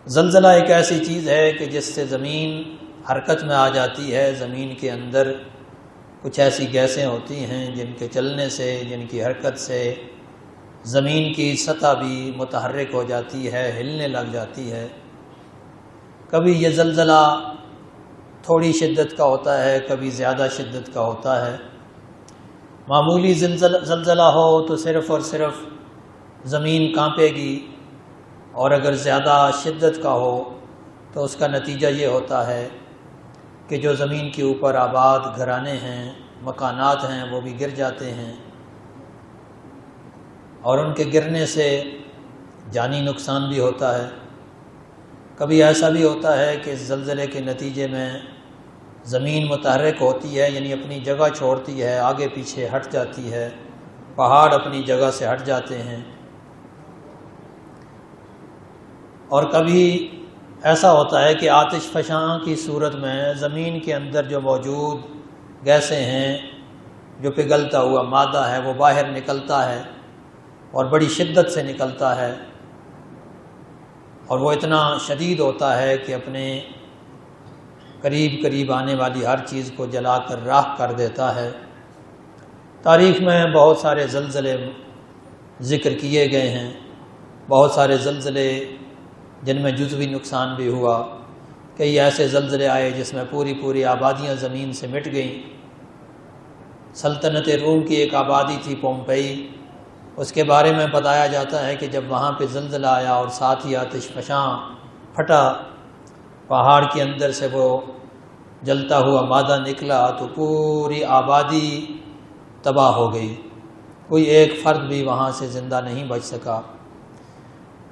زلزلہ ایک ایسی چیز ہے کہ جس سے زمین حرکت میں آ جاتی ہے۔ زمین کے اندر کچھ ایسی گیسیں ہوتی ہیں جن کے چلنے سے، جن کی حرکت سے زمین کی سطح بھی متحرک ہو جاتی ہے، ہلنے لگ جاتی ہے۔ کبھی یہ زلزلہ تھوڑی شدت کا ہوتا ہے، کبھی زیادہ شدت کا ہوتا ہے۔ معمولی زلزلہ ہو تو صرف اور صرف زمین کانپے گی، اور اگر زیادہ شدت کا ہو تو اس کا نتیجہ یہ ہوتا ہے کہ جو زمین کے اوپر آباد گھرانے ہیں، مکانات ہیں، وہ بھی گر جاتے ہیں، اور ان کے گرنے سے جانی نقصان بھی ہوتا ہے۔ کبھی ایسا بھی ہوتا ہے کہ اس زلزلے کے نتیجے میں زمین متحرک ہوتی ہے، یعنی اپنی جگہ چھوڑتی ہے، آگے پیچھے ہٹ جاتی ہے، پہاڑ اپنی جگہ سے ہٹ جاتے ہیں۔ اور کبھی ایسا ہوتا ہے کہ آتش فشاں کی صورت میں زمین کے اندر جو موجود گیسیں ہیں، جو پگھلتا ہوا مادہ ہے، وہ باہر نکلتا ہے اور بڑی شدت سے نکلتا ہے، اور وہ اتنا شدید ہوتا ہے کہ اپنے قریب آنے والی ہر چیز کو جلا کر راکھ کر دیتا ہے۔ تاریخ میں بہت سارے زلزلے ذکر کیے گئے ہیں، بہت سارے زلزلے جن میں جزوی نقصان بھی ہوا۔ کئی ایسے زلزلے آئے جس میں پوری آبادیاں زمین سے مٹ گئیں۔ سلطنت روم کی ایک آبادی تھی پومپئی، اس کے بارے میں بتایا جاتا ہے کہ جب وہاں پہ زلزلہ آیا اور ساتھ ہی آتش فشاں پھٹا، پہاڑ کے اندر سے وہ جلتا ہوا مادہ نکلا، تو پوری آبادی تباہ ہو گئی، کوئی ایک فرد بھی وہاں سے زندہ نہیں بچ سکا۔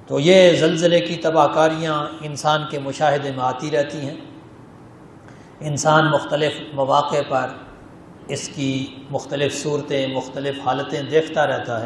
تو یہ زلزلے کی تباہ کاریاں انسان کے مشاہدے میں آتی رہتی ہیں۔ انسان مختلف مواقع پر اس کی مختلف صورتیں، مختلف حالتیں دیکھتا رہتا ہے۔